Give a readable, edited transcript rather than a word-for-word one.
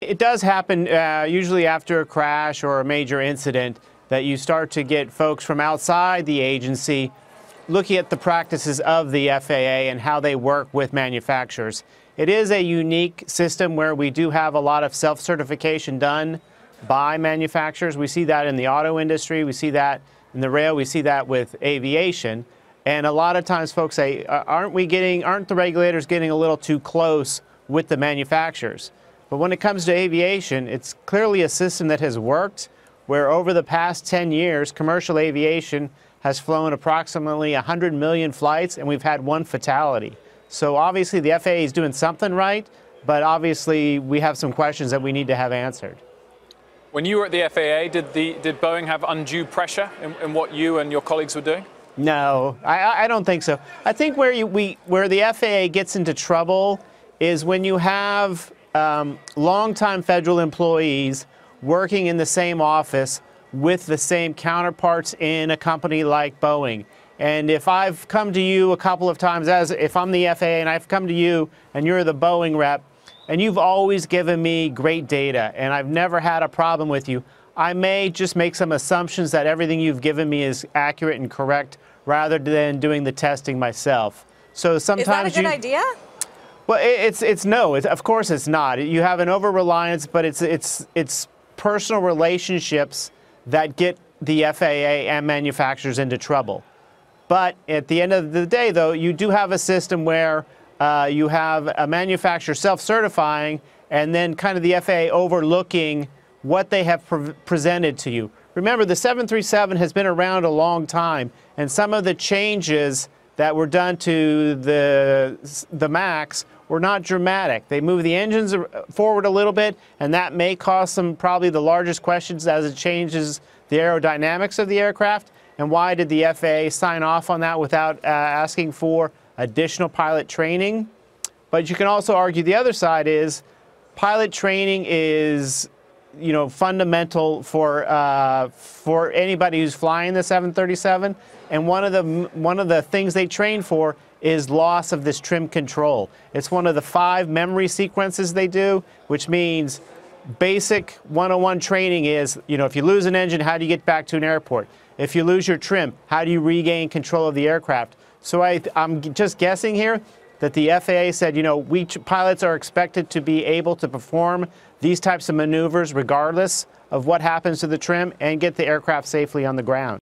It does happen usually after a crash or a major incident that you start to get folks from outside the agency looking at the practices of the FAA and how they work with manufacturers. It is a unique system where we do have a lot of self-certification done by manufacturers. We see that in the auto industry, we see that in the rail, we see that with aviation. And a lot of times folks say, aren't the regulators getting a little too close with the manufacturers? But when it comes to aviation, it's clearly a system that has worked, where over the past 10 years, commercial aviation has flown approximately 100 million flights, and we've had one fatality. So obviously the FAA is doing something right, but obviously we have some questions that we need to have answered. When you were at the FAA, did Boeing have undue pressure in what you and your colleagues were doing? No, I don't think so. I think where the FAA gets into trouble is when you have longtime federal employees working in the same office with the same counterparts in a company like Boeing. And if I've come to you a couple of times, if I'm the FAA and I've come to you and you're the Boeing rep, and you've always given me great data and I've never had a problem with you, I may just make some assumptions that everything you've given me is accurate and correct rather than doing the testing myself. So sometimes is that a good idea? Well, of course it's not. You have an over-reliance, but it's personal relationships that get the FAA and manufacturers into trouble. But at the end of the day, though, you do have a system where you have a manufacturer self-certifying and then kind of the FAA overlooking what they have presented to you. Remember, the 737 has been around a long time, and some of the changes that were done to the MAX were not dramatic. They moved the engines forward a little bit, and that may cause some probably the largest questions as it changes the aerodynamics of the aircraft. And why did the FAA sign off on that without asking for additional pilot training? But you can also argue the other side is pilot training is, fundamental for anybody who's flying the 737. And one of the things they train for is loss of this trim control. It's one of the 5 memory sequences they do, which means basic 101 training is, if you lose an engine, how do you get back to an airport? If you lose your trim, how do you regain control of the aircraft? So I'm just guessing here that the FAA said, pilots are expected to be able to perform these types of maneuvers regardless of what happens to the trim and get the aircraft safely on the ground.